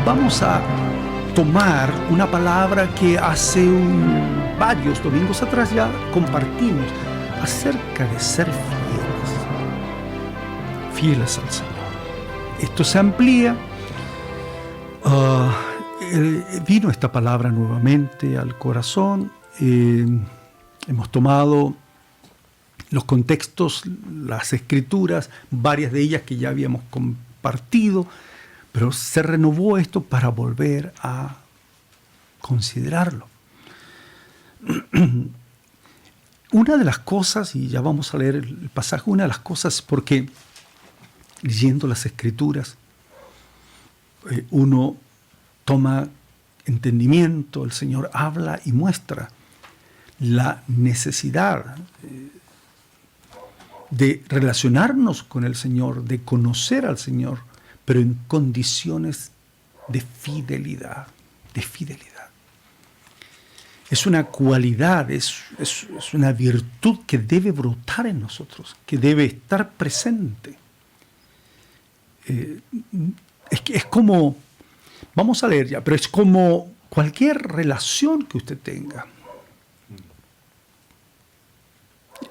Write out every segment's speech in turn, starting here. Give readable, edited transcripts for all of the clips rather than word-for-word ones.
vamos a tomar una palabra que hace varios domingos atrás ya compartimos acerca de ser fieles al Señor. Esto se amplía. Vino esta palabra nuevamente al corazón. Hemos tomado los contextos, las escrituras, varias de ellas que ya habíamos compartido, pero se renovó esto para volver a considerarlo. Una de las cosas, y ya vamos a leer el pasaje, una de las cosas, porque leyendo las escrituras, uno toma entendimiento, el Señor habla y muestra la necesidad de relacionarnos con el Señor, de conocer al Señor, pero en condiciones de fidelidad, Es una cualidad, es una virtud que debe brotar en nosotros, que debe estar presente. Es como, vamos a leer ya, pero es como cualquier relación que usted tenga.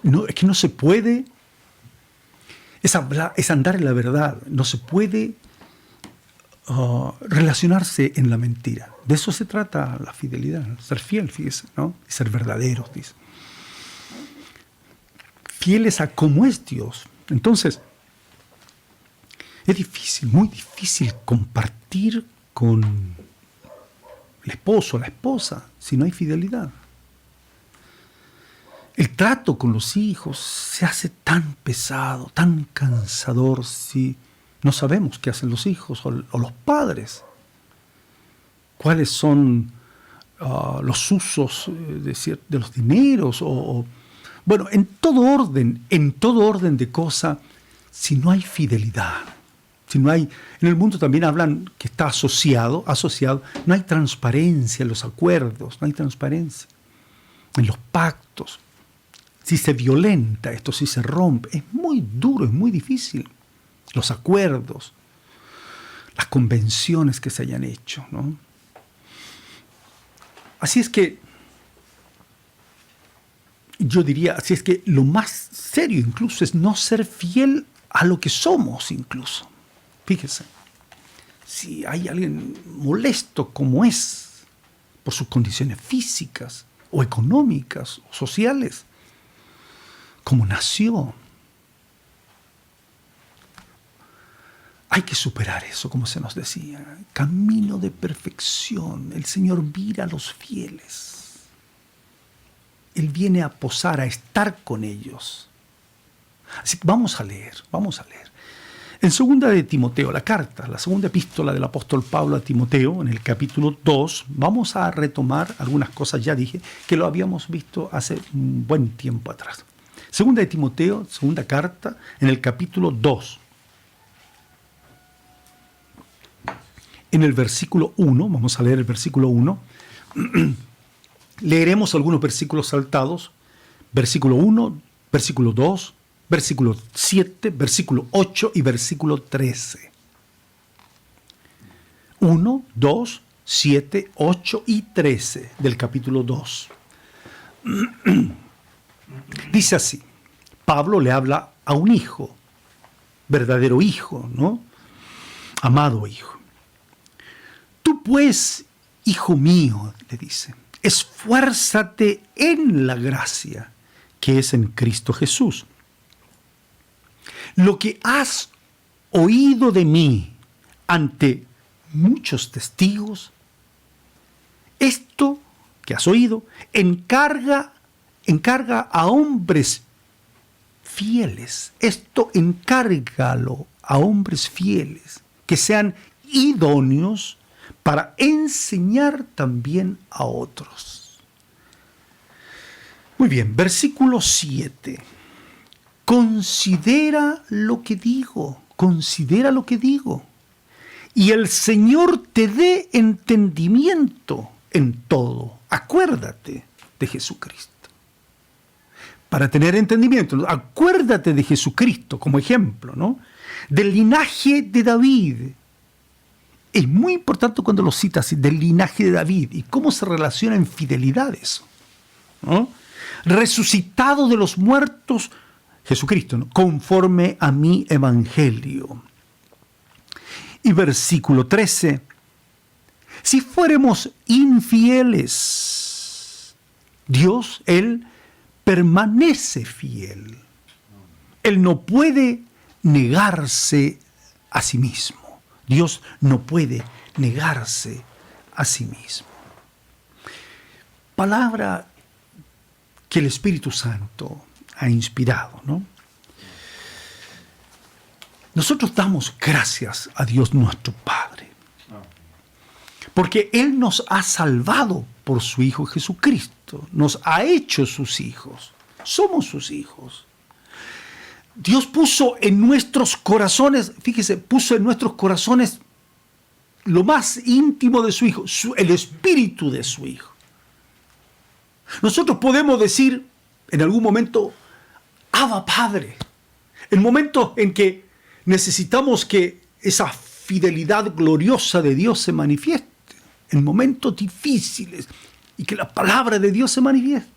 No, es que no se puede, es andar en la verdad, no se puede relacionarse en la mentira. De eso se trata la fidelidad, ser fiel, fíjese, ¿no? Y ser verdaderos, dice. Fieles a cómo es Dios. Entonces, es difícil, muy difícil compartir con el esposo o la esposa si no hay fidelidad. El trato con los hijos se hace tan pesado, tan cansador si no sabemos qué hacen los hijos o los padres. ¿Cuáles son los usos de los dineros? Bueno, en todo orden de cosas, si no hay fidelidad, si no hay, en el mundo también hablan que está asociado, no hay transparencia en los acuerdos, no hay transparencia en los pactos. Si se violenta esto, si se rompe, es muy duro, es muy difícil. Los acuerdos, las convenciones que se hayan hecho, ¿no? Así es que, yo diría, así es que lo más serio incluso es no ser fiel a lo que somos incluso. Fíjese, si hay alguien molesto como es, por sus condiciones físicas o económicas o sociales, como nació, hay que superar eso, como se nos decía. Camino de perfección. El Señor mira a los fieles. Él viene a posar, a estar con ellos. Así que vamos a leer. En segunda de Timoteo, la segunda epístola del apóstol Pablo a Timoteo, en el capítulo 2, vamos a retomar algunas cosas, ya dije, que lo habíamos visto hace un buen tiempo atrás. Segunda de Timoteo, segunda carta, en el capítulo 2. En el versículo 1, vamos a leer el versículo 1, leeremos algunos versículos saltados, versículo 1, versículo 2, versículo 7, versículo 8 y versículo 13. 1, 2, 7, 8 y 13 del capítulo 2. Dice así, Pablo le habla a un hijo, verdadero hijo, ¿no? Amado hijo. Tú pues, hijo mío, le dice, esfuérzate en la gracia que es en Cristo Jesús. Lo que has oído de mí ante muchos testigos, esto que has oído, encarga a hombres fieles. Esto encárgalo a hombres fieles, que sean idóneos para enseñar también a otros. Muy bien, versículo 7. Considera lo que digo, y el Señor te dé entendimiento en todo. Acuérdate de Jesucristo. Para tener entendimiento, acuérdate de Jesucristo como ejemplo, ¿no? Del linaje de David Es muy importante cuando lo cita así, del linaje de David y cómo se relaciona en fidelidad eso, ¿no? Resucitado de los muertos, Jesucristo, ¿no? Conforme a mi evangelio. Y versículo 13. Si fuéramos infieles, Dios, Él permanece fiel. Él no puede negarse a sí mismo. Dios no puede negarse a sí mismo. Palabra que el Espíritu Santo ha inspirado, ¿no? Nosotros damos gracias a Dios nuestro Padre, porque Él nos ha salvado por su Hijo Jesucristo, nos ha hecho sus hijos, somos sus hijos. Dios puso en nuestros corazones, fíjese, puso en nuestros corazones lo más íntimo de su Hijo, el espíritu de su Hijo. Nosotros podemos decir en algún momento, Abba Padre, el momento en que necesitamos que esa fidelidad gloriosa de Dios se manifieste, en momentos difíciles, y que la palabra de Dios se manifieste,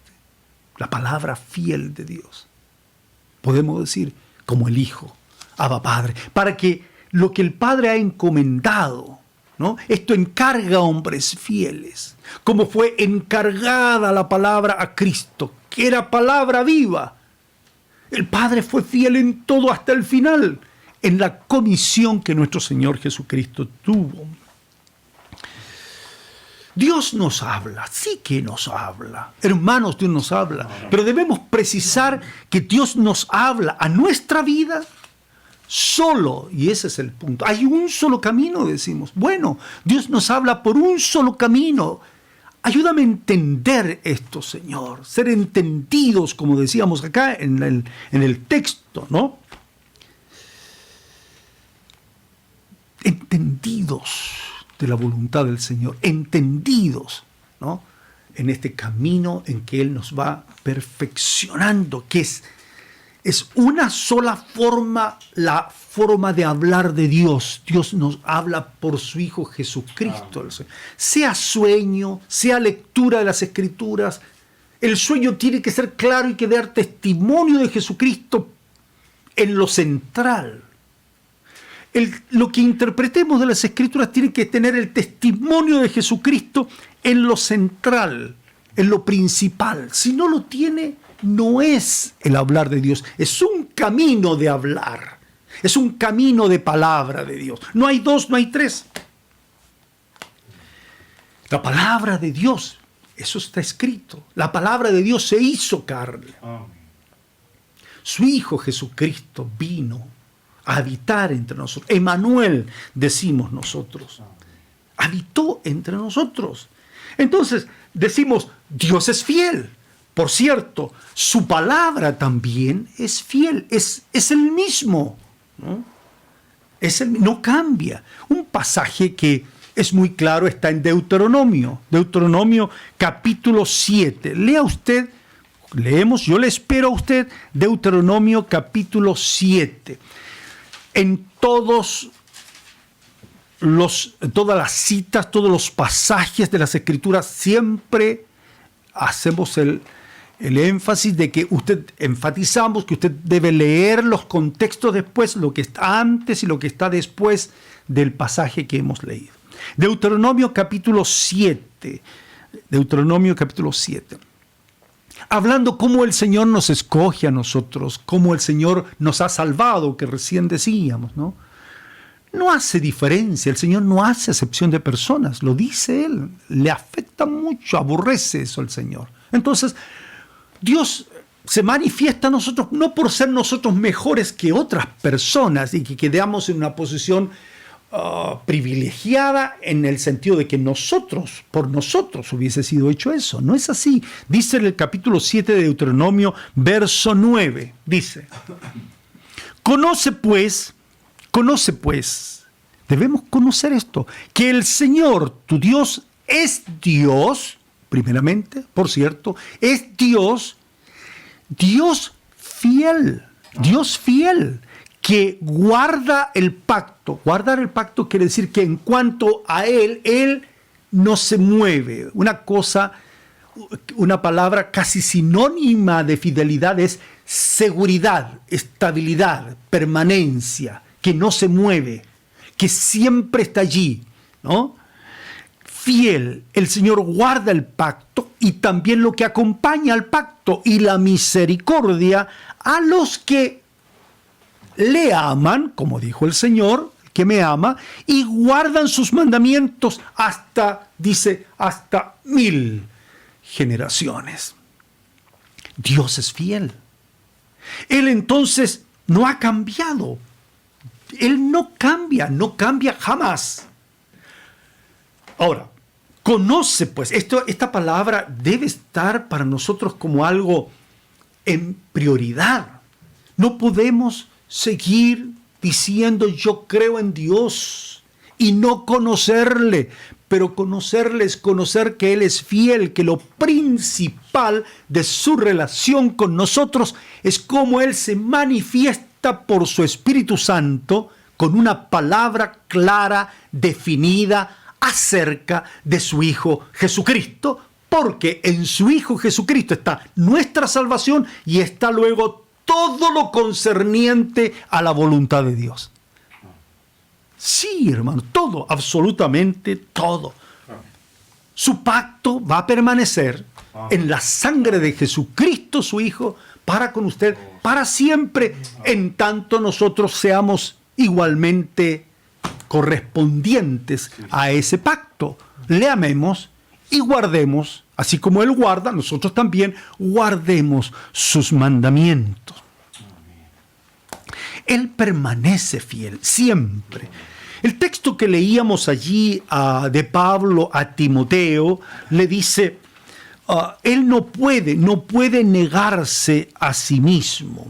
la palabra fiel de Dios. Podemos decir, como el Hijo, Abba Padre, para que lo que el Padre ha encomendado, ¿no? Esto encarga a hombres fieles, como fue encargada la palabra a Cristo, que era palabra viva. El Padre fue fiel en todo hasta el final, en la comisión que nuestro Señor Jesucristo tuvo. Dios nos habla, sí que nos habla. Hermanos, Dios nos habla. Pero debemos precisar que Dios nos habla a nuestra vida solo. Y ese es el punto. Hay un solo camino, decimos. Bueno, Dios nos habla por un solo camino. Ayúdame a entender esto, Señor. Ser entendidos, como decíamos acá en el texto, ¿no? Entendidos de la voluntad del Señor, entendidos, ¿no? En este camino en que Él nos va perfeccionando, que es una sola forma, la forma de hablar de Dios. Dios nos habla por su Hijo Jesucristo. Sea sueño, sea lectura de las Escrituras, el sueño tiene que ser claro y que dar testimonio de Jesucristo en lo central. Lo que interpretemos de las Escrituras tiene que tener el testimonio de Jesucristo en lo central, en lo principal. Si no lo tiene, no es el hablar de Dios. Es un camino de hablar. Es un camino de palabra de Dios. No hay dos, no hay tres. La palabra de Dios, eso está escrito. La palabra de Dios se hizo carne. Su Hijo Jesucristo vino a habitar entre nosotros. Emmanuel, decimos nosotros. Habitó entre nosotros. Entonces, decimos, Dios es fiel. Por cierto, su palabra también es fiel. Es el mismo, ¿no? No cambia. Un pasaje que es muy claro está en Deuteronomio. Deuteronomio capítulo 7. Lea usted, leemos, yo le espero a usted, Deuteronomio capítulo 7. En todas las citas, todos los pasajes de las Escrituras, siempre hacemos el énfasis de que enfatizamos que usted debe leer los contextos después, lo que está antes y lo que está después del pasaje que hemos leído. Deuteronomio capítulo 7. Deuteronomio capítulo 7. Hablando cómo el Señor nos escoge a nosotros, cómo el Señor nos ha salvado, que recién decíamos, ¿no? No hace diferencia, el Señor no hace acepción de personas, lo dice Él, le afecta mucho, aborrece eso al Señor. Entonces, Dios se manifiesta a nosotros no por ser nosotros mejores que otras personas y que quedamos en una posición privilegiada en el sentido de que por nosotros hubiese sido hecho eso. No es así. Dice en el capítulo 7 de Deuteronomio, verso 9, dice, conoce pues, debemos conocer esto, que el Señor, tu Dios, es Dios, primeramente, por cierto, es Dios fiel, que guarda el pacto. Guardar el pacto quiere decir que en cuanto a Él no se mueve. Una palabra casi sinónima de fidelidad es seguridad, estabilidad, permanencia, que no se mueve, que siempre está allí, ¿no? Fiel, el Señor guarda el pacto y también lo que acompaña al pacto y la misericordia a los que le aman, como dijo el Señor, que me ama, y guardan sus mandamientos hasta 1000 generaciones. Dios es fiel. Él entonces no ha cambiado. Él no cambia jamás. Ahora, conoce, pues, esta palabra debe estar para nosotros como algo en prioridad. No podemos seguir diciendo yo creo en Dios y no conocerle, pero conocerle es conocer que Él es fiel, que lo principal de su relación con nosotros es cómo Él se manifiesta por su Espíritu Santo con una palabra clara, definida, acerca de su Hijo Jesucristo, porque en su Hijo Jesucristo está nuestra salvación y está luego todo lo concerniente a la voluntad de Dios. Sí, hermano, todo, absolutamente todo. Su pacto va a permanecer en la sangre de Jesucristo, su Hijo, para con usted, para siempre, en tanto nosotros seamos igualmente correspondientes a ese pacto. Le amemos y guardemos, así como Él guarda, nosotros también guardemos sus mandamientos. Él permanece fiel siempre. El texto que leíamos allí de Pablo a Timoteo le dice, él no puede negarse a sí mismo.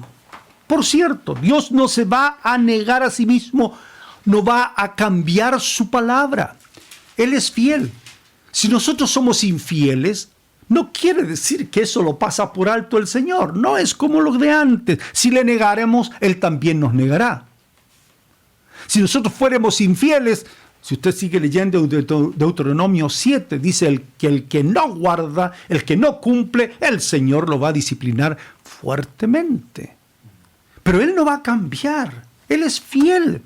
Por cierto, Dios no se va a negar a sí mismo, no va a cambiar su palabra. Él es fiel. Si nosotros somos infieles, no quiere decir que eso lo pasa por alto el Señor. No es como lo de antes. Si le negáramos, Él también nos negará. Si nosotros fuéramos infieles, si usted sigue leyendo Deuteronomio 7, dice que el que no guarda, el que no cumple, el Señor lo va a disciplinar fuertemente. Pero Él no va a cambiar. Él es fiel.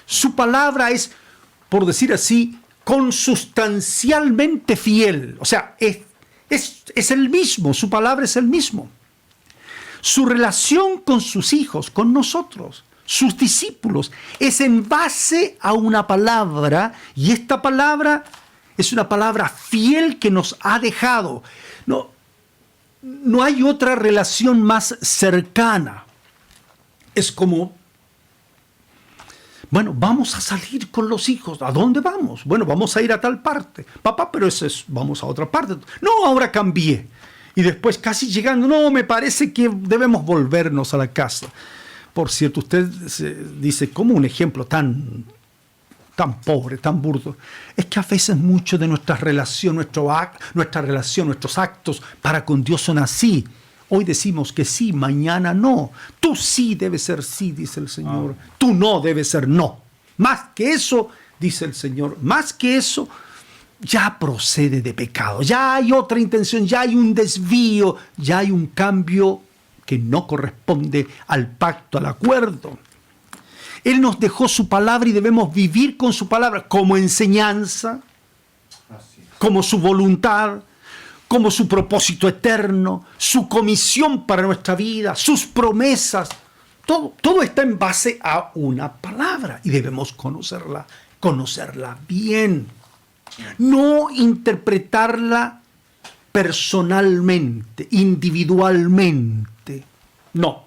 Su palabra es, por decir así, consustancialmente fiel. O sea, es el mismo, su palabra es el mismo. Su relación con sus hijos, con nosotros, sus discípulos, es en base a una palabra, y esta palabra es una palabra fiel que nos ha dejado. No hay otra relación más cercana. Es como, bueno, vamos a salir con los hijos. ¿A dónde vamos? Bueno, vamos a ir a tal parte. Papá, pero vamos a otra parte. No, ahora cambié. Y después casi llegando, no, me parece que debemos volvernos a la casa. Por cierto, usted dice, como un ejemplo tan pobre, tan burdo, es que a veces mucho de nuestra relación, nuestros actos para con Dios son así. Hoy decimos que sí, mañana no. Tú sí debes ser sí, dice el Señor. Tú no debes ser no. Más que eso, dice el Señor, más que eso, ya procede de pecado. Ya hay otra intención, ya hay un desvío, ya hay un cambio que no corresponde al pacto, al acuerdo. Él nos dejó su palabra y debemos vivir con su palabra como enseñanza, como su voluntad, como su propósito eterno, su comisión para nuestra vida, sus promesas. Todo está en base a una palabra y debemos conocerla bien. No interpretarla personalmente, individualmente. No.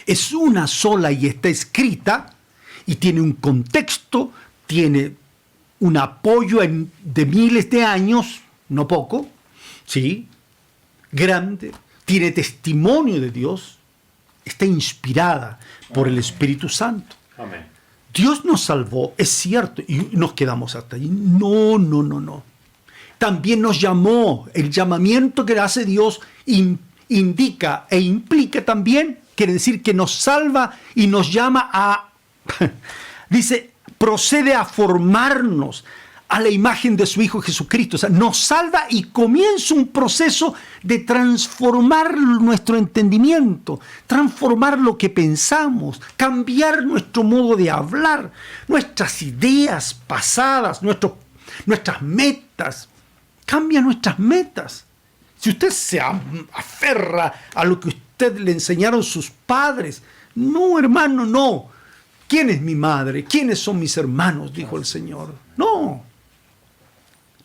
Es una sola y está escrita y tiene un contexto, tiene un apoyo de miles de años, no poco, ¿sí? Grande, tiene testimonio de Dios, está inspirada por el Espíritu Santo. Amén. Dios nos salvó, es cierto, y nos quedamos hasta allí. No. También nos llamó. El llamamiento que hace Dios indica e implica también quiere decir que nos salva y nos llama a, dice, procede a formarnos a la imagen de su Hijo Jesucristo. O sea, nos salva y comienza un proceso de transformar nuestro entendimiento, transformar lo que pensamos, cambiar nuestro modo de hablar, nuestras ideas pasadas, nuestras metas. Cambia nuestras metas. Si usted se aferra a lo que usted le enseñaron sus padres, no, hermano, no. ¿Quién es mi madre? ¿Quiénes son mis hermanos? Dijo el Señor. No.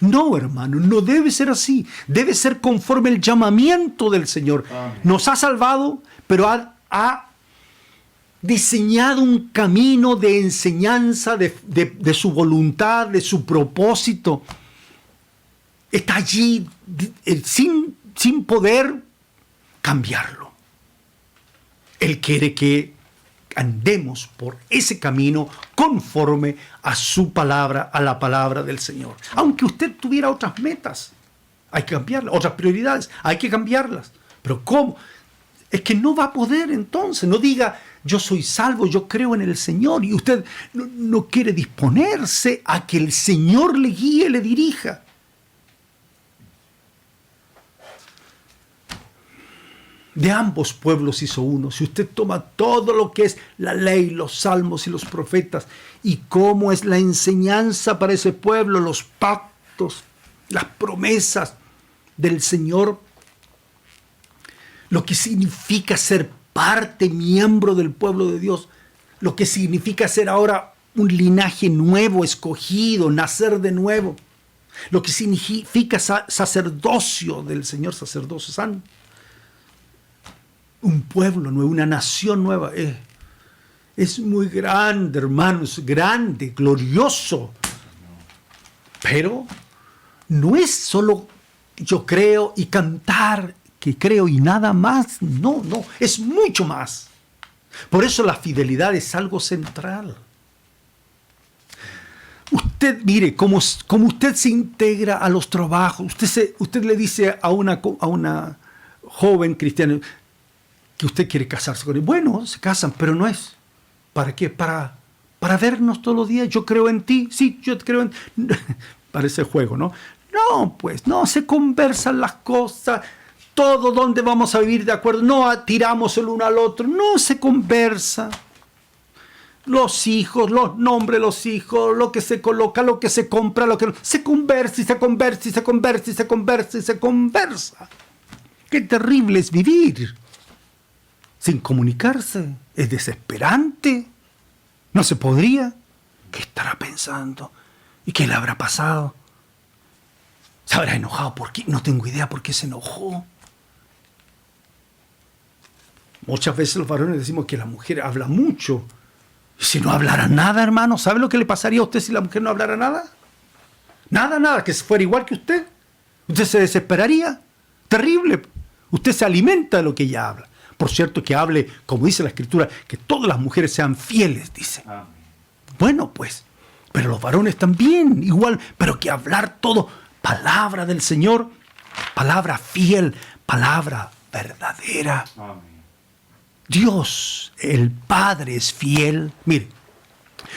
No, hermano, no debe ser así. Debe ser conforme el llamamiento del Señor. Amén. Nos ha salvado, pero ha diseñado un camino de enseñanza de su voluntad, de su propósito. Está allí sin poder cambiarlo. Él quiere que andemos por ese camino conforme a su palabra, a la palabra del Señor. Aunque usted tuviera otras metas, hay que cambiarlas, otras prioridades, hay que cambiarlas. Pero ¿cómo? Es que no va a poder entonces. No diga, yo soy salvo, yo creo en el Señor, y usted no quiere disponerse a que el Señor le guíe, le dirija. De ambos pueblos hizo uno. Si usted toma todo lo que es la ley, los salmos y los profetas, y cómo es la enseñanza para ese pueblo, los pactos, las promesas del Señor, lo que significa ser parte, miembro del pueblo de Dios, lo que significa ser ahora un linaje nuevo, escogido, nacer de nuevo, lo que significa sacerdocio del Señor, sacerdocio santo. Un pueblo nuevo, una nación nueva. Es muy grande, hermanos, grande, glorioso. Pero no es solo yo creo y cantar que creo y nada más. No, es mucho más. Por eso la fidelidad es algo central. Usted, mire, como usted se integra a los trabajos, usted le dice a una joven cristiana que usted quiere casarse con él. Bueno, se casan, pero no es. ¿Para qué? Para vernos todos los días. Yo creo en ti. Sí, yo creo en ti. Parece juego, ¿no? No, pues, no, se conversan las cosas. Todo donde vamos a vivir de acuerdo. No tiramos el uno al otro. No, se conversa. Los hijos, los nombres de los hijos, lo que se coloca, lo que se compra, lo que no. Se conversa y se conversa y se conversa y se conversa y se conversa. Qué terrible es vivir sin comunicarse. Es desesperante. No se podría. ¿Qué estará pensando? ¿Y qué le habrá pasado? ¿Se habrá enojado? ¿Por qué? No tengo idea por qué se enojó. Muchas veces los varones decimos que la mujer habla mucho. Y si no hablara nada, hermano, ¿sabe lo que le pasaría a usted si la mujer no hablara nada? Nada, que fuera igual que usted. Usted se desesperaría. Terrible. Usted se alimenta de lo que ella habla. Por cierto, que hable, como dice la Escritura, que todas las mujeres sean fieles, dice. Amén. Bueno, pues, pero los varones también, igual, pero que hablar todo, palabra del Señor, palabra fiel, palabra verdadera. Amén. Dios, el Padre, es fiel. Mire,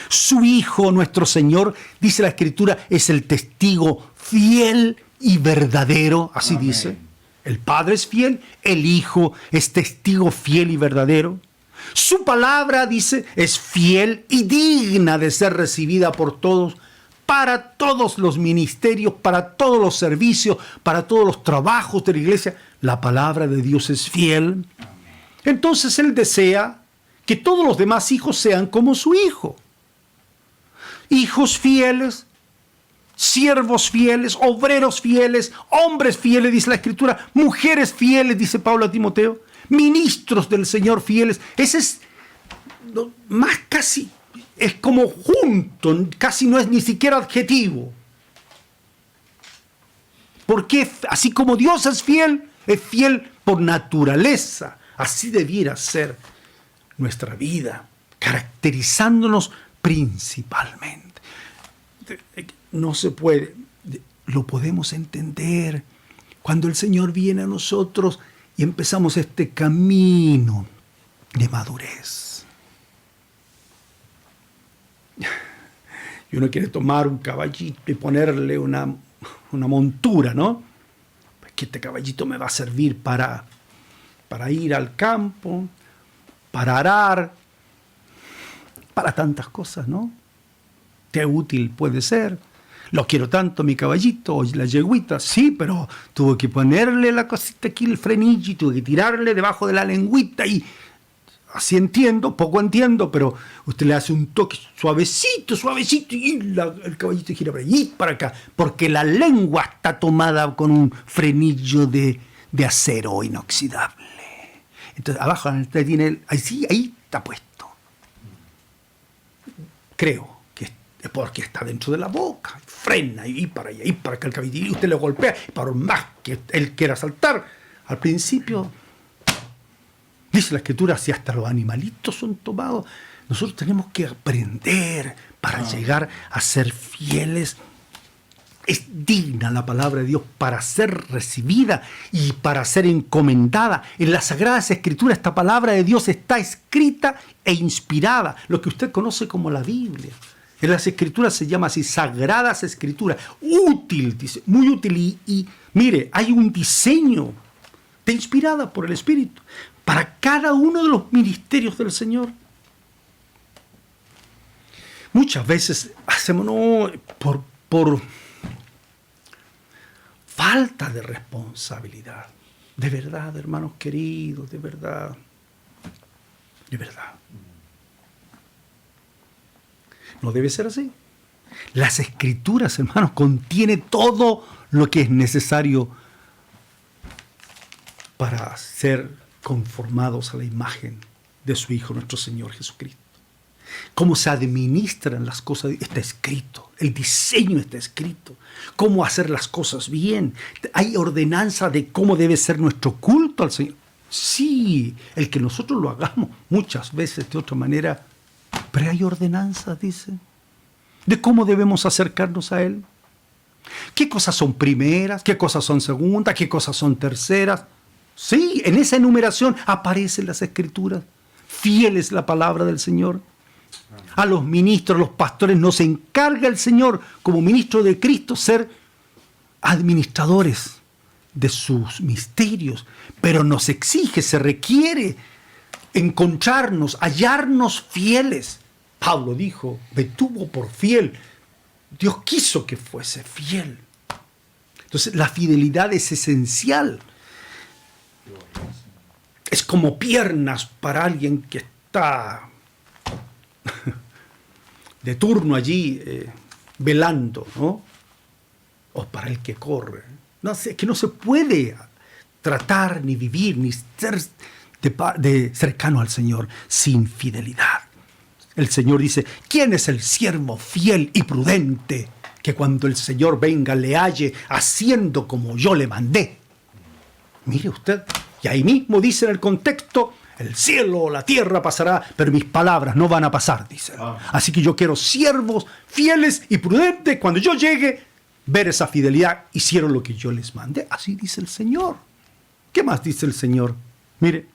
su Hijo, nuestro Señor, dice la Escritura, es el testigo fiel y verdadero, así Amén. Dice. El Padre es fiel, el Hijo es testigo fiel y verdadero. Su palabra, dice, es fiel y digna de ser recibida por todos, para todos los ministerios, para todos los servicios, para todos los trabajos de la iglesia. La palabra de Dios es fiel. Entonces Él desea que todos los demás hijos sean como su Hijo. Hijos fieles, siervos fieles, obreros fieles, hombres fieles, dice la Escritura, mujeres fieles, dice Pablo a Timoteo, ministros del Señor fieles. Ese es más casi, es como junto, casi no es ni siquiera adjetivo. Porque así como Dios es fiel por naturaleza. Así debiera ser nuestra vida, caracterizándonos principalmente. No se puede, lo podemos entender cuando el Señor viene a nosotros y empezamos este camino de madurez. Y uno quiere tomar un caballito y ponerle una montura, ¿no? Pues que este caballito me va a servir para ir al campo, para arar, para tantas cosas, ¿no? Qué útil puede ser. Lo quiero tanto, mi caballito, o la yeguita. Sí, pero tuve que ponerle la cosita aquí, el frenillo, y tuve que tirarle debajo de la lengüita y... Así entiendo, poco entiendo, pero usted le hace un toque suavecito, suavecito, y el caballito gira para allí y para acá, porque la lengua está tomada con un frenillo de acero inoxidable. Entonces, abajo tiene, ahí está puesto. Creo que es porque está dentro de la boca, frena y para allá, y para acá el caballito, y usted le golpea, y por más que él quiera saltar, al principio... Dice la Escritura, si hasta los animalitos son tomados, nosotros tenemos que aprender para llegar a ser fieles. Es digna la palabra de Dios para ser recibida y para ser encomendada. En las Sagradas Escrituras esta palabra de Dios está escrita e inspirada, lo que usted conoce como la Biblia. En las Escrituras se llama así, Sagradas Escrituras. Útil, dice, muy útil. Y mire, hay un diseño inspirada por el Espíritu para cada uno de los ministerios del Señor. Muchas veces hacemos por falta de responsabilidad. De verdad, hermanos queridos, de verdad. De verdad. No debe ser así. Las Escrituras, hermanos, contienen todo lo que es necesario para ser conformados a la imagen de su Hijo, nuestro Señor Jesucristo. Cómo se administran las cosas, está escrito. El diseño está escrito. Cómo hacer las cosas bien. Hay ordenanza de cómo debe ser nuestro culto al Señor. Sí, el que nosotros lo hagamos muchas veces de otra manera, pero hay ordenanzas, dice, de cómo debemos acercarnos a Él. ¿Qué cosas son primeras? ¿Qué cosas son segundas? ¿Qué cosas son terceras? Sí, en esa enumeración aparecen las Escrituras. Fiel es la palabra del Señor. A los ministros, a los pastores, nos encarga el Señor, como ministro de Cristo, ser administradores de sus misterios. Pero nos exige, se requiere encontrarnos, hallarnos fieles. Pablo dijo, me tuvo por fiel. Dios quiso que fuese fiel. Entonces, la fidelidad es esencial. Es como piernas para alguien que está de turno allí velando, ¿no? O para el que corre. No sé, que no se puede tratar, ni vivir, ni ser de cercano al Señor sin fidelidad. El Señor dice, ¿quién es el siervo fiel y prudente que cuando el Señor venga le halle haciendo como yo le mandé? Mire usted, y ahí mismo dice en el contexto, el cielo o la tierra pasará, pero mis palabras no van a pasar, dice. Así que yo quiero siervos fieles y prudentes. Cuando yo llegue, ver esa fidelidad, hicieron lo que yo les mandé. Así dice el Señor. ¿Qué más dice el Señor? Mire,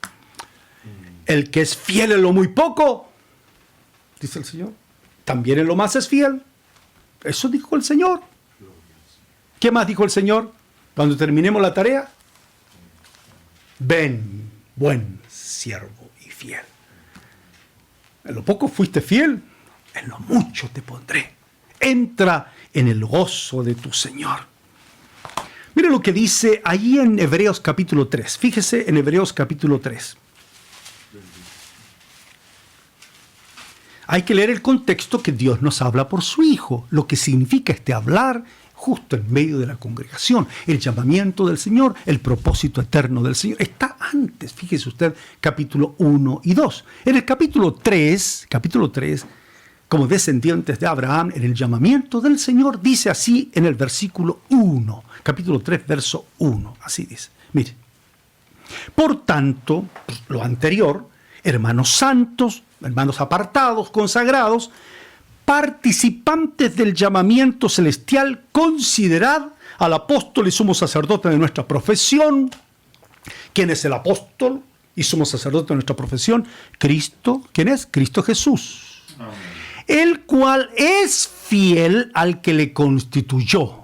el que es fiel en lo muy poco, dice el Señor, también en lo más es fiel. Eso dijo el Señor. ¿Qué más dijo el Señor? Cuando terminemos la tarea, ven, buen siervo y fiel. En lo poco fuiste fiel, en lo mucho te pondré. Entra en el gozo de tu Señor. Mire lo que dice ahí en Hebreos capítulo 3. Fíjese en Hebreos capítulo 3. Hay que leer el contexto que Dios nos habla por su Hijo, lo que significa este hablar justo en medio de la congregación, el llamamiento del Señor, el propósito eterno del Señor. Está antes, fíjese usted, capítulo 1 y 2. En el capítulo 3, como descendientes de Abraham, en el llamamiento del Señor, dice así en el versículo 1, capítulo 3, verso 1, así dice. Mire, por tanto, lo anterior, hermanos santos, hermanos apartados, consagrados, participantes del llamamiento celestial, considerad al apóstol y sumo sacerdote de nuestra profesión. ¿Quién es el apóstol? y somos sacerdotes de nuestra profesión, Cristo, ¿quién es? Cristo Jesús. Amén. El cual es fiel al que le constituyó,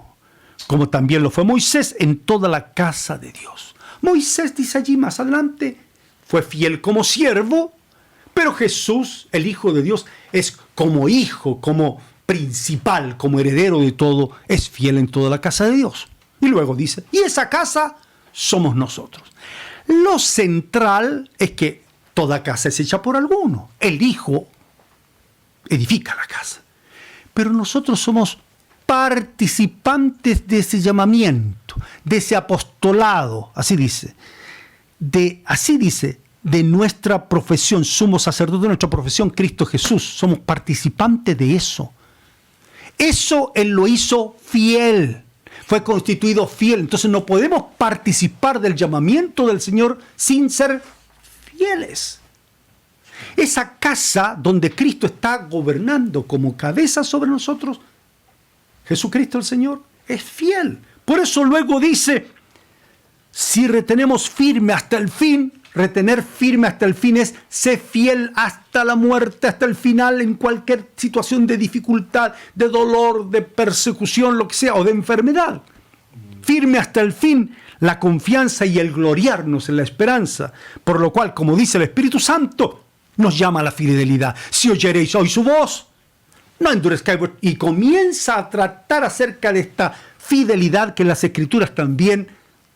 como también lo fue Moisés en toda la casa de Dios. Moisés, dice allí más adelante, fue fiel como siervo, pero Jesús, el Hijo de Dios, es como hijo, como principal, como heredero de todo, es fiel en toda la casa de Dios. Y luego dice, y esa casa somos nosotros. Lo central es que toda casa es hecha por alguno. El Hijo edifica la casa. Pero nosotros somos participantes de ese llamamiento, de ese apostolado, así dice, de nuestra profesión, somos sacerdotes de nuestra profesión, Cristo Jesús, somos participantes de eso. Eso Él lo hizo fiel, fue constituido fiel, entonces no podemos participar del llamamiento del Señor sin ser fieles. Esa casa donde Cristo está gobernando como cabeza sobre nosotros, Jesucristo el Señor, es fiel. Por eso luego dice, si retenemos firme hasta el fin, retener firme hasta el fin es ser fiel hasta la muerte, hasta el final, en cualquier situación de dificultad, de dolor, de persecución, lo que sea, o de enfermedad. Firme hasta el fin, la confianza y el gloriarnos en la esperanza, por lo cual, como dice el Espíritu Santo, nos llama a la fidelidad. Si oyereis hoy su voz, no endurezcáis, y comienza a tratar acerca de esta fidelidad que en las Escrituras también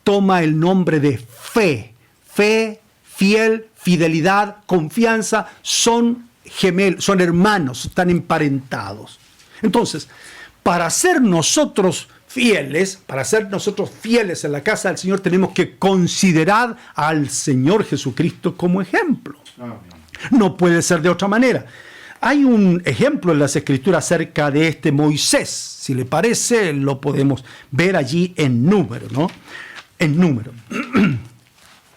toma el nombre de fe. Fe, fiel, fidelidad, confianza, son gemelos, son hermanos, están emparentados. Entonces, para ser nosotros fieles en la casa del Señor, tenemos que considerar al Señor Jesucristo como ejemplo. No puede ser de otra manera. Hay un ejemplo en las Escrituras acerca de este Moisés. Si le parece, lo podemos ver allí en Número, ¿no? En Número.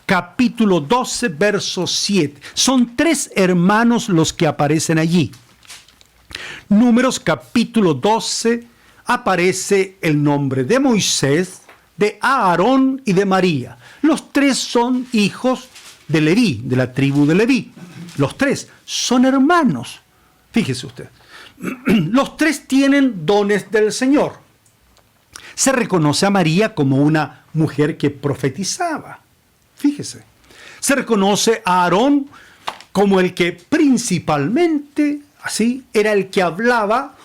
Capítulo 12, verso 7. Son 3 hermanos los que aparecen allí. Números, capítulo 12, aparece el nombre de Moisés, de Aarón y de María. Los 3 son hijos de Leví, de la tribu de Leví. Los 3 son hermanos. Fíjese usted. Los 3 tienen dones del Señor. Se reconoce a María como una mujer que profetizaba. Fíjese. Se reconoce a Aarón como el que principalmente, así, era el que hablaba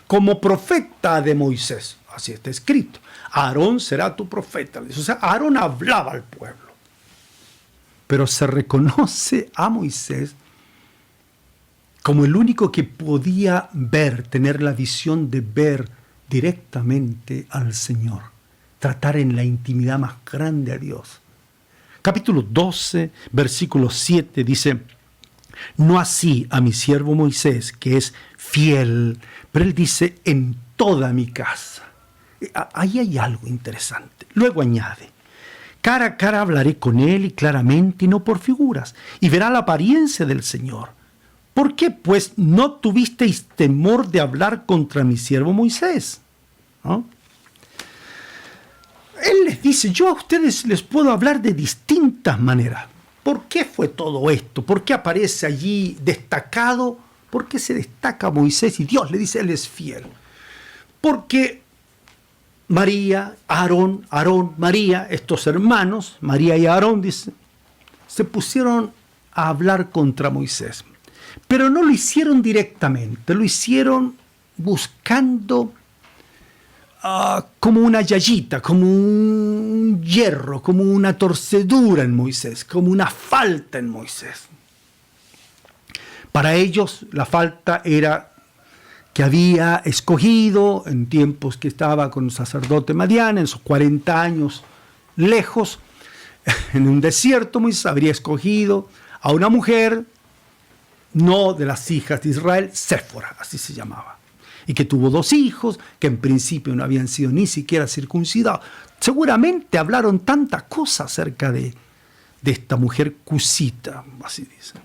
como profeta de Moisés. Así está escrito. Aarón será tu profeta. O sea, Aarón hablaba al pueblo. Pero se reconoce a Moisés como el único que podía ver, tener la visión de ver directamente al Señor, tratar en la intimidad más grande a Dios. Capítulo 12, versículo 7 dice, no así a mi siervo Moisés, que es fiel, pero él dice, en toda mi casa. Ahí hay algo interesante. Luego añade, cara a cara hablaré con él y claramente y no por figuras, y verá la apariencia del Señor. ¿Por qué, pues, no tuvisteis temor de hablar contra mi siervo Moisés? ¿No? Él les dice, yo a ustedes les puedo hablar de distintas maneras. ¿Por qué fue todo esto? ¿Por qué aparece allí destacado? ¿Por qué se destaca Moisés y Dios le dice, él es fiel? Porque María, Aarón, María, estos hermanos, María y Aarón, dice, se pusieron a hablar contra Moisés. Pero no lo hicieron directamente, lo hicieron buscando como una yayita, como un hierro, como una torcedura en Moisés, como una falta en Moisés. Para ellos la falta era que había escogido en tiempos que estaba con el sacerdote Madián, en sus 40 años lejos, en un desierto, Moisés habría escogido a una mujer, no de las hijas de Israel, Séfora, así se llamaba, y que tuvo 2 hijos, que en principio no habían sido ni siquiera circuncidados. Seguramente hablaron tanta cosa acerca de esta mujer cusita, así dicen.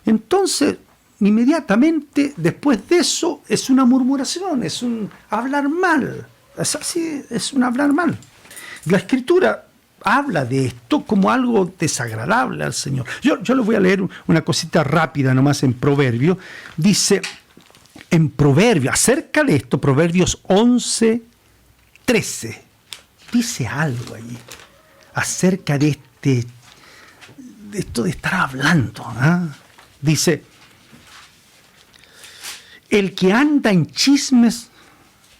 Entonces, inmediatamente después de eso, es una murmuración, es un hablar mal, es así, es un hablar mal. La Escritura habla de esto como algo desagradable al Señor. Yo les voy a leer una cosita rápida nomás en Proverbios. Dice en Proverbios, acerca de esto, Proverbios 11:13, dice algo allí acerca de esto de estar hablando. Dice, el que anda en chismes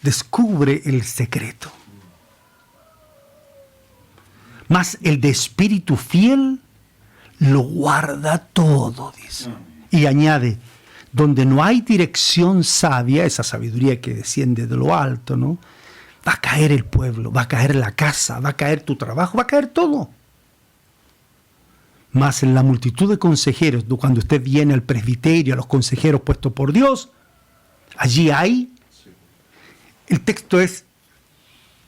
descubre el secreto, mas el de espíritu fiel lo guarda todo, dice. Y añade, donde no hay dirección sabia, esa sabiduría que desciende de lo alto, ¿no? Va a caer el pueblo, va a caer la casa, va a caer tu trabajo, va a caer todo. Mas en la multitud de consejeros, cuando usted viene al presbiterio, a los consejeros puestos por Dios, allí hay, el texto es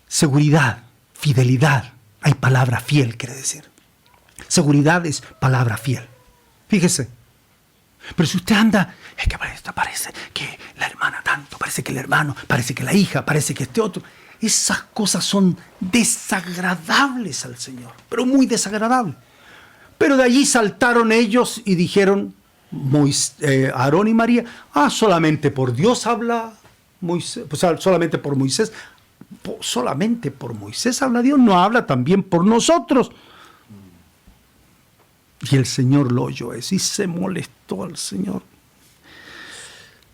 seguridad, fidelidad. Hay palabra fiel, quiere decir. Seguridad es palabra fiel. Fíjese. Pero si usted anda, es que parece que la hermana tanto, parece que el hermano, parece que la hija, parece que este otro. Esas cosas son desagradables al Señor, pero muy desagradables. Pero de allí saltaron ellos y dijeron, Aarón y María, solamente por Dios habla Moisés, pues solamente por Moisés. Solamente por Moisés habla Dios, no habla también por nosotros. Y el Señor lo oyó eso y se molestó al Señor.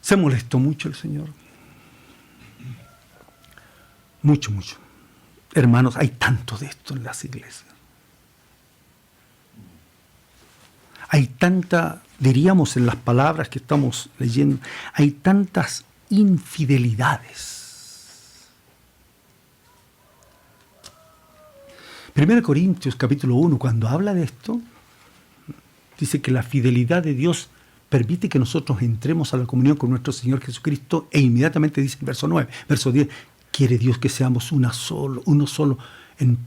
Se molestó mucho el Señor. Mucho, mucho. Hermanos, hay tanto de esto en las iglesias. Hay tanta, diríamos en las palabras que estamos leyendo, hay tantas infidelidades. 1 Corintios capítulo 1, cuando habla de esto, dice que la fidelidad de Dios permite que nosotros entremos a la comunión con nuestro Señor Jesucristo, e inmediatamente dice en verso 9, verso 10, quiere Dios que seamos uno solo en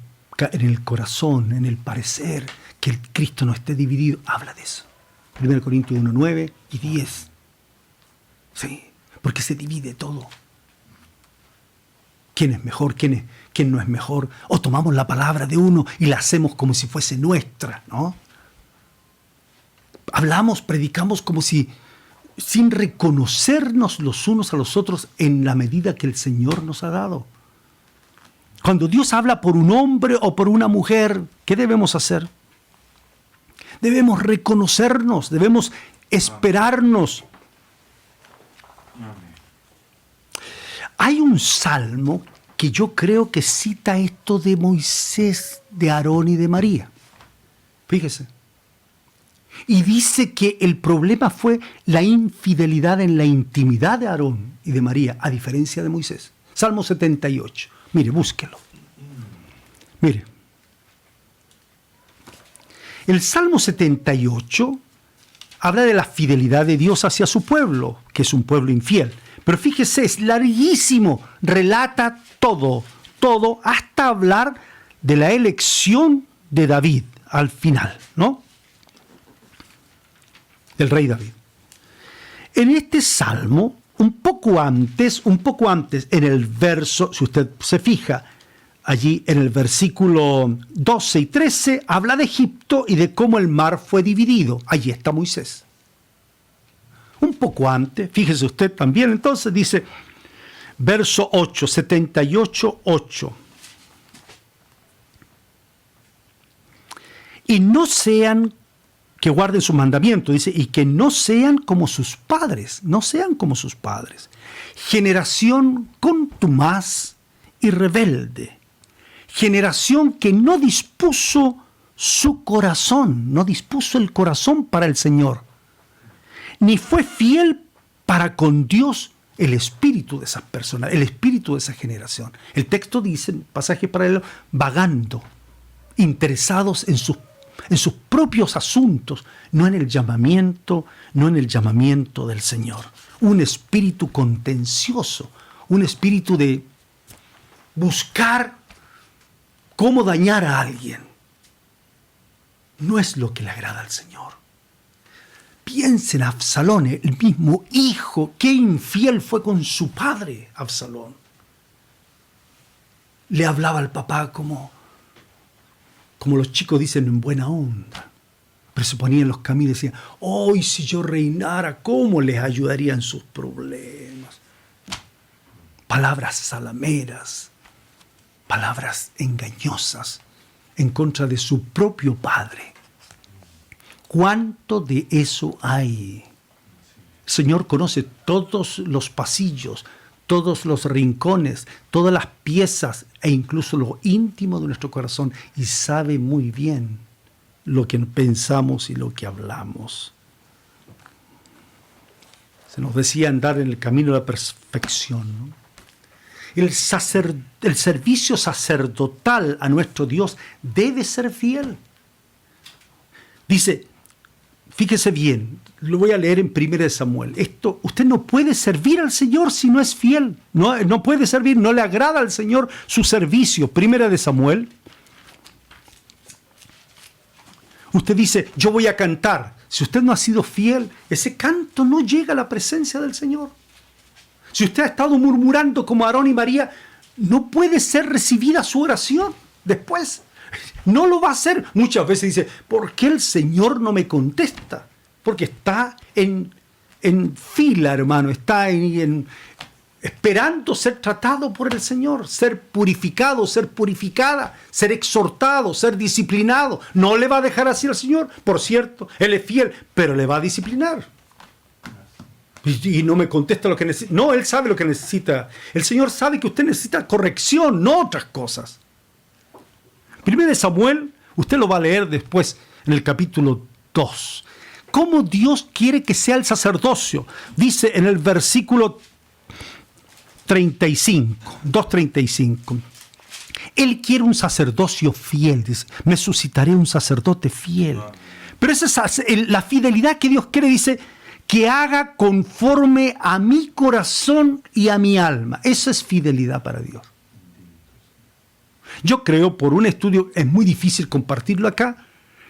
el corazón, en el parecer, que el Cristo no esté dividido. Habla de eso. 1 Corintios 1, 9 y 10. Sí, porque se divide todo. ¿Quién es mejor? ¿Quién no es mejor? O tomamos la palabra de uno y la hacemos como si fuese nuestra, ¿no? Hablamos, predicamos como si, sin reconocernos los unos a los otros en la medida que el Señor nos ha dado. Cuando Dios habla por un hombre o por una mujer, ¿qué debemos hacer? Debemos reconocernos, debemos esperarnos. Hay un salmo que yo creo que cita esto de Moisés, de Aarón y de María. Fíjese. Y dice que el problema fue la infidelidad en la intimidad de Aarón y de María, a diferencia de Moisés. Salmo 78. Mire, búsquelo. Mire. El Salmo 78 habla de la fidelidad de Dios hacia su pueblo, que es un pueblo infiel. Pero fíjese, es larguísimo, relata todo, hasta hablar de la elección de David al final, ¿no? Del rey David. En este salmo, un poco antes, en el verso, si usted se fija, allí en el versículo 12 y 13, habla de Egipto y de cómo el mar fue dividido. Allí está Moisés. Un poco antes, fíjese usted también, entonces dice, verso 8, 78, 8. Y no sean, que guarden su mandamiento, dice, y que no sean como sus padres, generación contumaz y rebelde, generación que no dispuso su corazón, no dispuso el corazón para el Señor, ni fue fiel para con Dios el espíritu de esas personas, el espíritu de esa generación. El texto dice, pasaje paralelo, vagando, interesados en sus propios asuntos, no en el llamamiento del Señor. Un espíritu contencioso, un espíritu de buscar cómo dañar a alguien. No es lo que le agrada al Señor. Piensen en Absalón, el mismo hijo, qué infiel fue con su padre, Absalón. Le hablaba al papá como como los chicos dicen, en buena onda. Pero se ponía en los caminos y decía, hoy si yo reinara, ¿cómo les ayudaría en sus problemas? Palabras salameras, palabras engañosas en contra de su propio padre. ¿Cuánto de eso hay? El Señor conoce todos los pasillos, todos los rincones, todas las piezas e incluso lo íntimo de nuestro corazón y sabe muy bien lo que pensamos y lo que hablamos. Se nos decía andar en el camino de la perfección, ¿no? El servicio sacerdotal a nuestro Dios debe ser fiel. Dice, fíjese bien, lo voy a leer en 1 Samuel. Usted no puede servir al Señor si no es fiel. No puede servir, no le agrada al Señor su servicio. 1 Samuel. Usted dice, yo voy a cantar. Si usted no ha sido fiel, ese canto no llega a la presencia del Señor. Si usted ha estado murmurando como Aarón y María, no puede ser recibida su oración después. No lo va a hacer. Muchas veces dice, ¿por qué el Señor no me contesta? Porque está en fila, hermano, está esperando ser tratado por el Señor, ser purificado, ser purificada, ser exhortado, ser disciplinado. No le va a dejar así al Señor. Por cierto, Él es fiel, pero le va a disciplinar. Y no me contesta lo que necesita. No, Él sabe lo que necesita. El Señor sabe que usted necesita corrección, no otras cosas. 1 Samuel, usted lo va a leer después en el capítulo 2. ¿Cómo Dios quiere que sea el sacerdocio? Dice en el versículo 35, 2:35. Él quiere un sacerdocio fiel. Dice, me suscitaré un sacerdote fiel. Pero esa es la fidelidad que Dios quiere, dice, que haga conforme a mi corazón y a mi alma. Esa es fidelidad para Dios. Yo creo, por un estudio, es muy difícil compartirlo acá,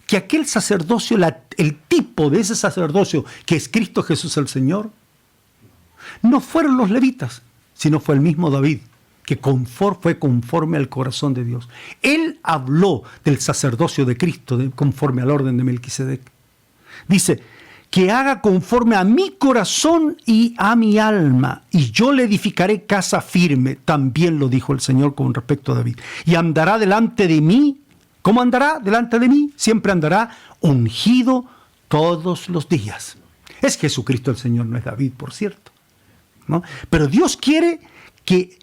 que aquel sacerdocio, el tipo de ese sacerdocio que es Cristo Jesús el Señor, no fueron los levitas, sino fue el mismo David, que fue conforme al corazón de Dios. Él habló del sacerdocio de Cristo, conforme al orden de Melquisedec. Dice, que haga conforme a mi corazón y a mi alma, y yo le edificaré casa firme. También lo dijo el Señor con respecto a David. Y andará delante de mí. ¿Cómo andará delante de mí? Siempre andará ungido todos los días. Es Jesucristo el Señor, no es David, por cierto, ¿no? Pero Dios quiere que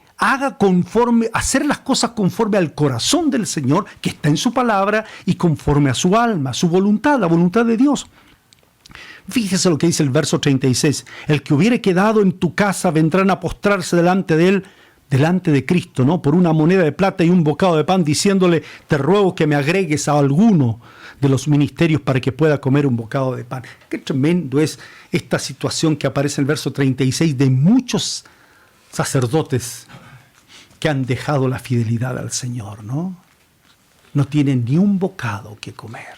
hacer las cosas conforme al corazón del Señor, que está en su palabra, y conforme a su alma, su voluntad, la voluntad de Dios. Fíjese lo que dice el verso 36. El que hubiere quedado en tu casa vendrán a postrarse delante de él, delante de Cristo, ¿no? Por una moneda de plata y un bocado de pan, diciéndole, te ruego que me agregues a alguno de los ministerios para que pueda comer un bocado de pan. Qué tremendo es esta situación que aparece en el verso 36 de muchos sacerdotes que han dejado la fidelidad al Señor, ¿no? No tienen ni un bocado que comer.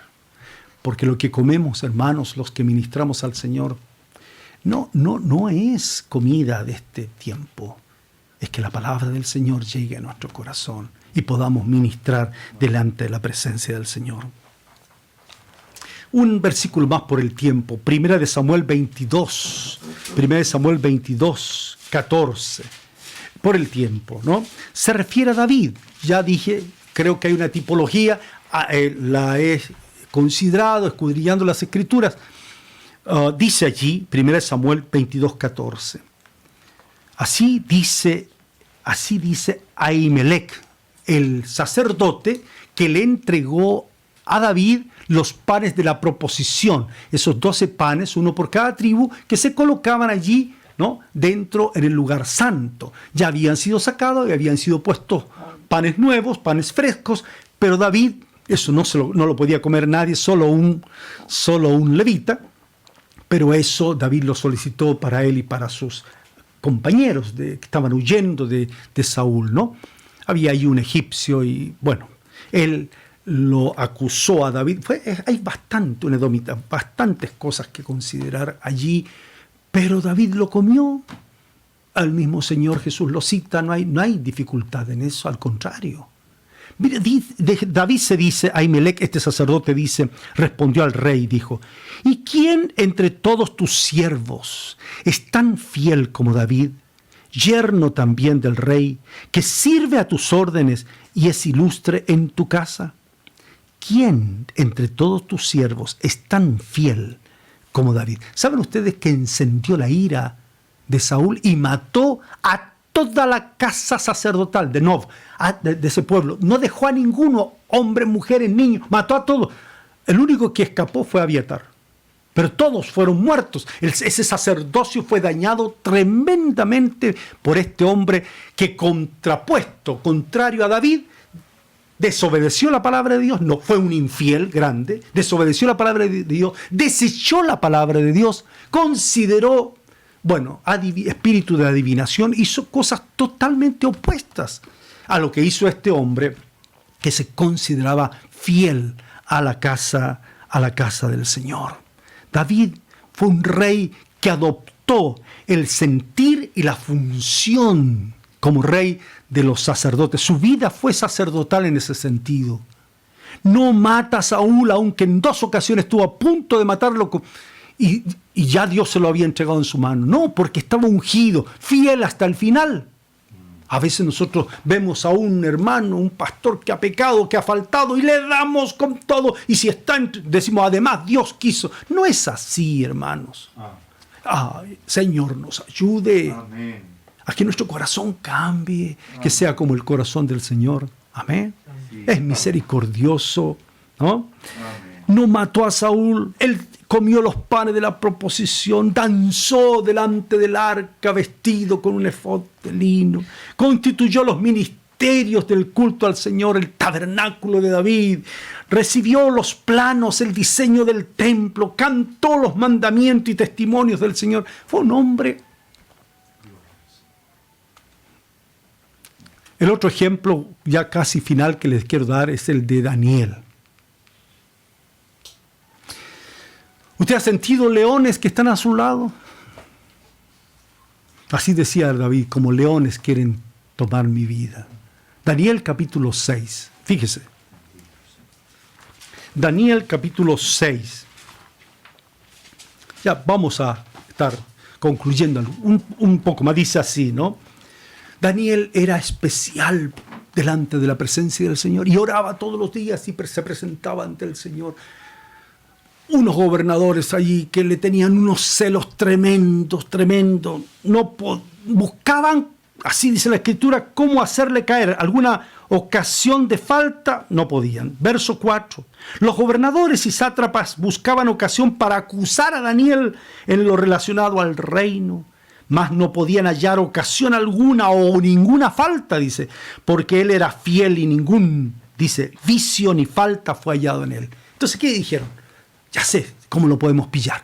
Porque lo que comemos, hermanos, los que ministramos al Señor, no es comida de este tiempo. Es que la palabra del Señor llegue a nuestro corazón y podamos ministrar delante de la presencia del Señor. Un versículo más por el tiempo. 1 Samuel 22. 1 Samuel 22, 14. Por el tiempo, ¿no? Se refiere a David. Ya dije, creo que hay una tipología. La he considerado, escudriñando las Escrituras. Dice allí, 1 Samuel 22, 14. Así dice Ahimelech, el sacerdote que le entregó a David los panes de la proposición. Esos 12 panes, uno por cada tribu, que se colocaban allí, ¿no?, dentro en el lugar santo. Ya habían sido sacados y habían sido puestos panes nuevos, panes frescos, pero David, eso no lo podía comer nadie, solo un levita, pero eso David lo solicitó para él y para sus compañeros que estaban huyendo de Saúl, ¿no? Había ahí un egipcio y, bueno, él lo acusó a David. Hay un edomita, bastantes cosas que considerar allí, pero David lo comió. Al mismo Señor Jesús lo cita, no hay dificultad en eso, al contrario. Mira, David se dice, Ahimelech, este sacerdote, dice, respondió al rey, dijo, ¿y quién entre todos tus siervos es tan fiel como David, yerno también del rey, que sirve a tus órdenes y es ilustre en tu casa? ¿Quién entre todos tus siervos es tan fiel como David? ¿Saben ustedes que encendió la ira de Saúl y mató a toda la casa sacerdotal de Nob, de ese pueblo? No dejó a ninguno, hombres, mujeres, niños, mató a todos. El único que escapó fue Abiatar. Pero todos fueron muertos. Ese sacerdocio fue dañado tremendamente por este hombre que, contrario a David, desobedeció la palabra de Dios. No fue un infiel grande, desobedeció la palabra de Dios, desechó la palabra de Dios, consideró, espíritu de adivinación, hizo cosas totalmente opuestas a lo que hizo este hombre que se consideraba fiel a la casa del Señor. David fue un rey que adoptó el sentir y la función como rey de los sacerdotes. Su vida fue sacerdotal en ese sentido. No mata a Saúl, aunque en 2 ocasiones estuvo a punto de matarlo y ya Dios se lo había entregado en su mano. No, porque estaba ungido, fiel hasta el final. A veces nosotros vemos a un hermano, un pastor que ha pecado, que ha faltado y le damos con todo. Y si decimos, además Dios quiso. No es así, hermanos. Ay, Señor, nos ayude. Amén. A que nuestro corazón cambie, que sea como el corazón del Señor. Amén. Sí. Es misericordioso, ¿no? Amén. No mató a Saúl. Él comió los panes de la proposición, danzó delante del arca vestido con un efod de lino, constituyó los ministerios del culto al Señor, el tabernáculo de David, recibió los planos, el diseño del templo, cantó los mandamientos y testimonios del Señor. Fue un hombre. El otro ejemplo, ya casi final, que les quiero dar es el de Daniel. ¿Usted ha sentido leones que están a su lado? Así decía David, como leones quieren tomar mi vida. Daniel capítulo 6, fíjese. Daniel capítulo 6. Ya vamos a estar concluyendo un poco más, dice así, ¿no? Daniel era especial delante de la presencia del Señor y oraba todos los días y se presentaba ante el Señor. Unos gobernadores allí que le tenían unos celos tremendos. No buscaban, así dice la Escritura, cómo hacerle caer. Alguna ocasión de falta, no podían. Verso 4. Los gobernadores y sátrapas buscaban ocasión para acusar a Daniel en lo relacionado al reino, mas no podían hallar ocasión alguna o ninguna falta, dice, porque él era fiel y ningún, dice, vicio ni falta fue hallado en él. Entonces, ¿qué dijeron? Ya sé cómo lo podemos pillar.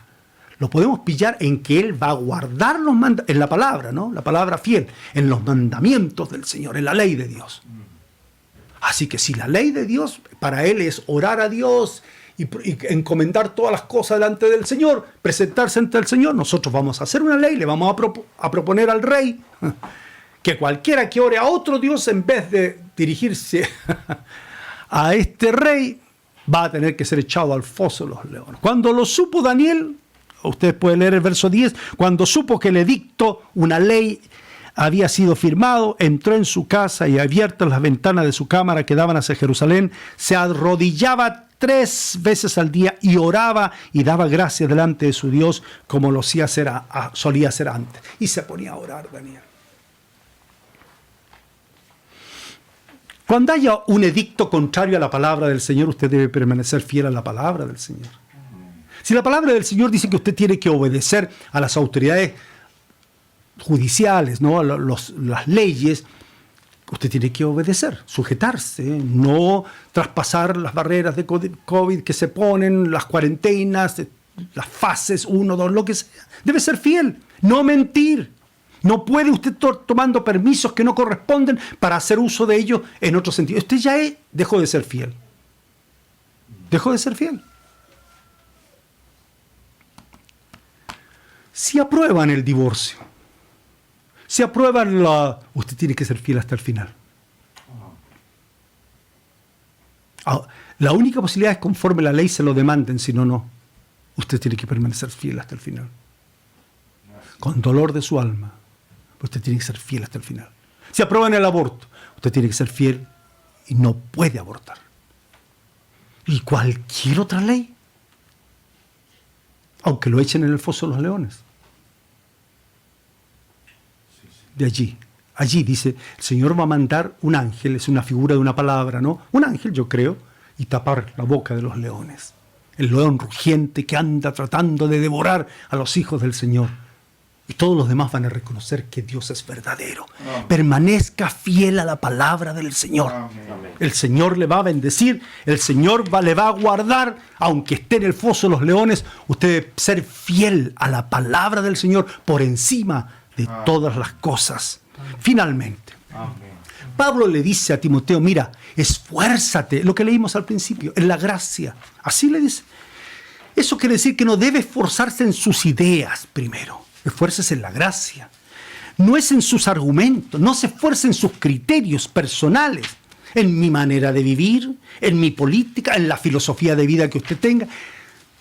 Lo podemos pillar en que él va a guardar los mandamientos, en la palabra, ¿no? La palabra fiel, en los mandamientos del Señor, en la ley de Dios. Así que si la ley de Dios para él es orar a Dios y encomendar todas las cosas delante del Señor, presentarse ante el Señor, nosotros vamos a hacer una ley, le vamos a proponer al rey que cualquiera que ore a otro Dios en vez de dirigirse a este rey, va a tener que ser echado al foso de los leones. Cuando lo supo Daniel, ustedes pueden leer el verso 10, cuando supo que el edicto, una ley, había sido firmado, entró en su casa y abiertas las ventanas de su cámara que daban hacia Jerusalén, se arrodillaba 3 veces al día y oraba y daba gracias delante de su Dios como lo solía hacer antes. Y se ponía a orar Daniel. Cuando haya un edicto contrario a la palabra del Señor, usted debe permanecer fiel a la palabra del Señor. Si la palabra del Señor dice que usted tiene que obedecer a las autoridades judiciales, ¿no? Las leyes, usted tiene que obedecer, sujetarse, no traspasar las barreras de COVID que se ponen, las cuarentenas, las fases 1, 2, lo que sea. Debe ser fiel, no mentir. No puede usted tomando permisos que no corresponden para hacer uso de ellos en otro sentido. Usted ya dejó de ser fiel. Dejó de ser fiel. Si aprueban el divorcio, si aprueban usted tiene que ser fiel hasta el final. La única posibilidad es conforme la ley se lo demanden, si no, no. Usted tiene que permanecer fiel hasta el final. Con dolor de su alma. Usted tiene que ser fiel hasta el final. Si aprueban el aborto, usted tiene que ser fiel y no puede abortar. Y cualquier otra ley, aunque lo echen en el foso de los leones. De allí dice, el Señor va a mandar un ángel, es una figura de una palabra, ¿no? Un ángel, yo creo, y tapar la boca de los leones. El león rugiente que anda tratando de devorar a los hijos del Señor. Y todos los demás van a reconocer que Dios es verdadero. Amén. Permanezca fiel a la palabra del Señor. Amén. El Señor le va a bendecir, el Señor le va a guardar, aunque esté en el foso de los leones. Usted debe ser fiel a la palabra del Señor por encima de todas las cosas. Amén. Finalmente, amén, Pablo le dice a Timoteo, mira, esfuérzate, lo que leímos al principio, en la gracia. Así le dice. Eso quiere decir que no debe esforzarse en sus ideas primero. Esfuércese en la gracia. No es en sus argumentos, no se esfuerce en sus criterios personales, en mi manera de vivir, en mi política, en la filosofía de vida que usted tenga.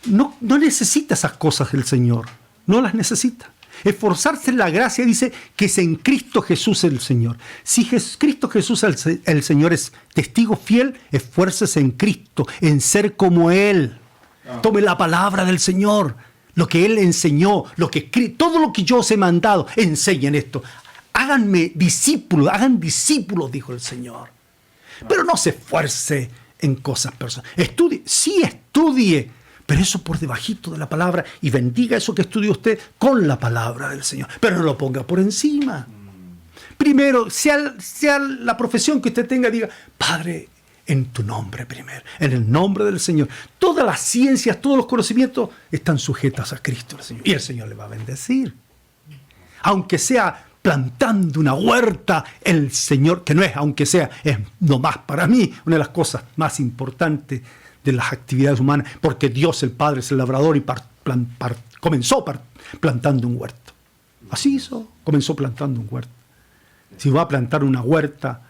No necesita esas cosas el Señor, no las necesita. Esforzarse en la gracia dice que es en Cristo Jesús el Señor. Si Cristo Jesús el Señor es testigo fiel, esfuércese en Cristo, en ser como Él. Tome la palabra del Señor. Lo que Él enseñó, todo lo que yo os he mandado, enseñen esto. Háganme discípulos, hagan discípulos, dijo el Señor. Pero no se esfuerce en cosas personales. Estudie, pero eso por debajito de la palabra y bendiga eso que estudie usted con la palabra del Señor. Pero no lo ponga por encima. Primero, sea la profesión que usted tenga, diga, Padre, en tu nombre primero, en el nombre del Señor. Todas las ciencias, todos los conocimientos están sujetas a Cristo el Señor. Y el Señor le va a bendecir. Aunque sea plantando una huerta, el Señor, que no es, aunque sea, es nomás para mí una de las cosas más importantes de las actividades humanas, porque Dios el Padre es el labrador y comenzó plantando un huerto. Así hizo, comenzó plantando un huerto. Si va a plantar una huerta,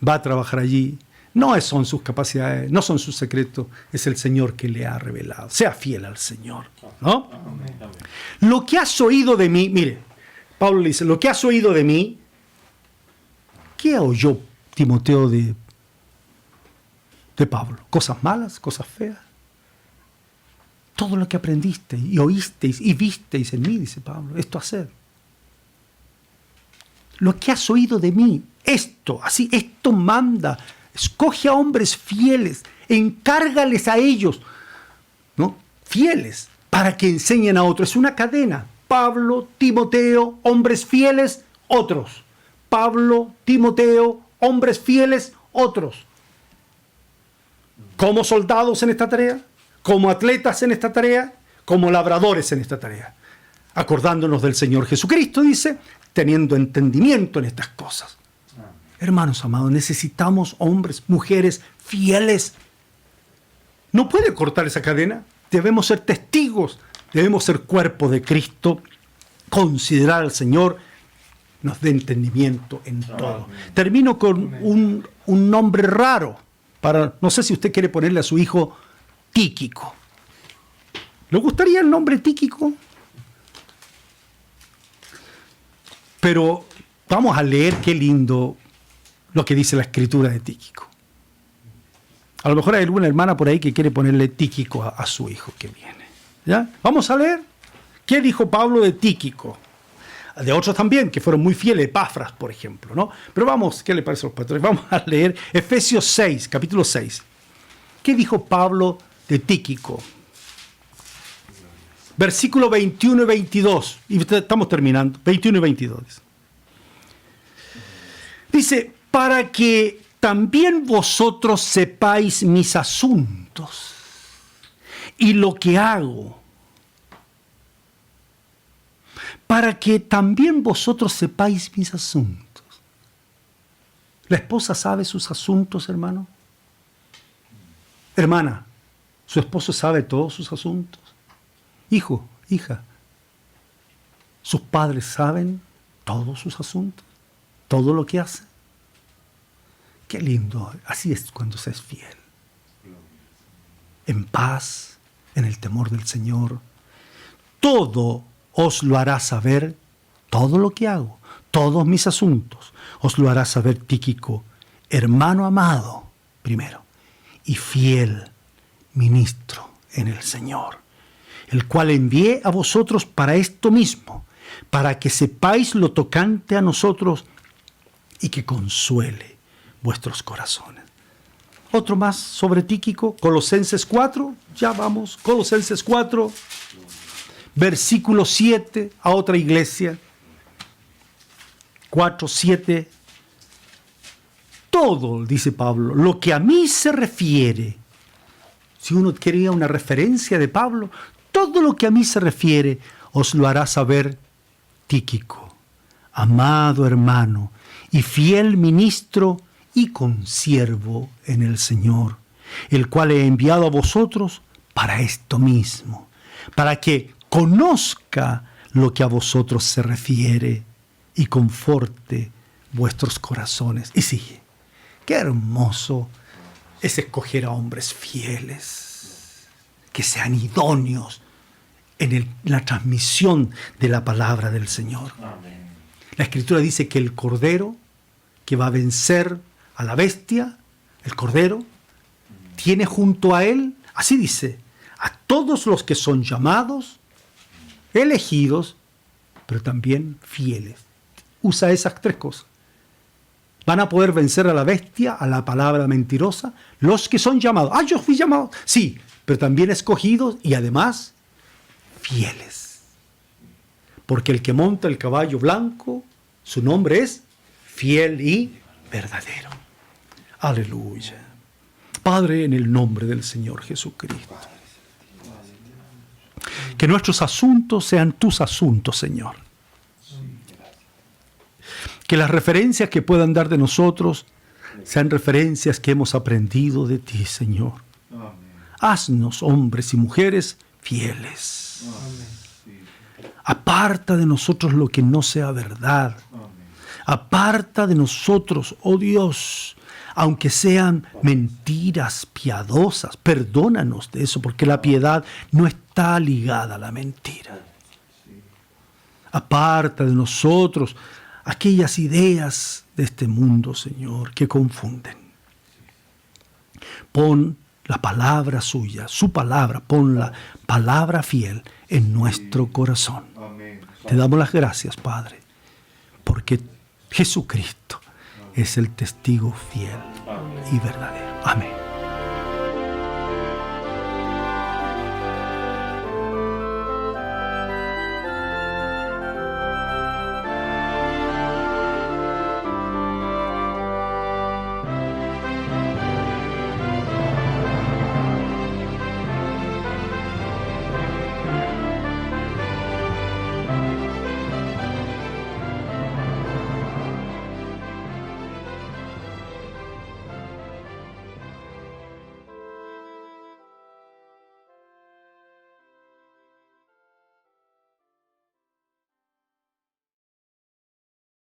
va a trabajar allí. No son sus capacidades, no son sus secretos, es el Señor que le ha revelado. Sea fiel al Señor, ¿no? Amén. Lo que has oído de mí, mire, Pablo le dice, lo que has oído de mí, ¿qué oyó Timoteo de Pablo? ¿Cosas malas, cosas feas? Todo lo que aprendisteis y oísteis y visteis en mí, dice Pablo, esto hacer. Lo que has oído de mí, esto manda. Escoge a hombres fieles, encárgales a ellos, ¿no? Fieles, para que enseñen a otros. Es una cadena. Pablo, Timoteo, hombres fieles, otros. Pablo, Timoteo, hombres fieles, otros. Como soldados en esta tarea, como atletas en esta tarea, como labradores en esta tarea. Acordándonos del Señor Jesucristo, dice, teniendo entendimiento en estas cosas. Hermanos amados, necesitamos hombres, mujeres fieles. No puede cortar esa cadena. Debemos ser testigos, debemos ser cuerpo de Cristo, considerar al Señor, nos dé entendimiento en todo. Termino con un nombre raro. No sé si usted quiere ponerle a su hijo Tíquico. ¿Le gustaría el nombre Tíquico? Pero vamos a leer qué lindo lo que dice la escritura de Tíquico. A lo mejor hay alguna hermana por ahí que quiere ponerle Tíquico a su hijo que viene. ¿Ya? Vamos a leer qué dijo Pablo de Tíquico. De otros también, que fueron muy fieles, Epafras, por ejemplo, ¿no? Pero vamos, ¿qué le parece a los pastores? Vamos a leer Efesios 6, capítulo 6. ¿Qué dijo Pablo de Tíquico? Versículo 21 y 22. Y estamos terminando. 21 y 22. Dice, para que también vosotros sepáis mis asuntos y lo que hago. Para que también vosotros sepáis mis asuntos. ¿La esposa sabe sus asuntos, hermano? Hermana, ¿su esposo sabe todos sus asuntos? Hijo, hija, ¿sus padres saben todos sus asuntos? ¿Todo lo que hace? Qué lindo, así es cuando se es fiel. En paz, en el temor del Señor. Todo os lo hará saber, todo lo que hago, todos mis asuntos, os lo hará saber Tíquico, hermano amado, primero, y fiel ministro en el Señor, el cual envié a vosotros para esto mismo, para que sepáis lo tocante a nosotros y que consuele vuestros corazones. Otro más sobre Tíquico, Colosenses 4, ya vamos, Colosenses 4, versículo 7, a otra iglesia, 4, 7, todo, dice Pablo, lo que a mí se refiere, si uno quería una referencia de Pablo, todo lo que a mí se refiere os lo hará saber Tíquico, amado hermano y fiel ministro y consiervo en el Señor, el cual he enviado a vosotros para esto mismo, para que conozca lo que a vosotros se refiere y conforte vuestros corazones. Y sigue, qué hermoso es escoger a hombres fieles, que sean idóneos en la transmisión de la palabra del Señor. Amén. La Escritura dice que el Cordero que va a vencer a la bestia, el Cordero, tiene junto a él, así dice, a todos los que son llamados, elegidos, pero también fieles. Usa esas tres cosas. Van a poder vencer a la bestia, a la palabra mentirosa, los que son llamados. Ah, yo fui llamado. Sí, pero también escogidos y además fieles. Porque el que monta el caballo blanco, su nombre es fiel y verdadero. Aleluya. Padre, en el nombre del Señor Jesucristo, que nuestros asuntos sean tus asuntos, Señor. Que las referencias que puedan dar de nosotros sean referencias que hemos aprendido de ti, Señor. Haznos hombres y mujeres fieles. Aparta de nosotros lo que no sea verdad. Aparta de nosotros, oh Dios, aunque sean mentiras piadosas, perdónanos de eso, porque la piedad no está ligada a la mentira. Aparta de nosotros aquellas ideas de este mundo, Señor, que confunden. Pon la palabra suya, su palabra, pon la palabra fiel en nuestro corazón. Te damos las gracias, Padre, porque Jesucristo es el testigo fiel y verdadero. Amén.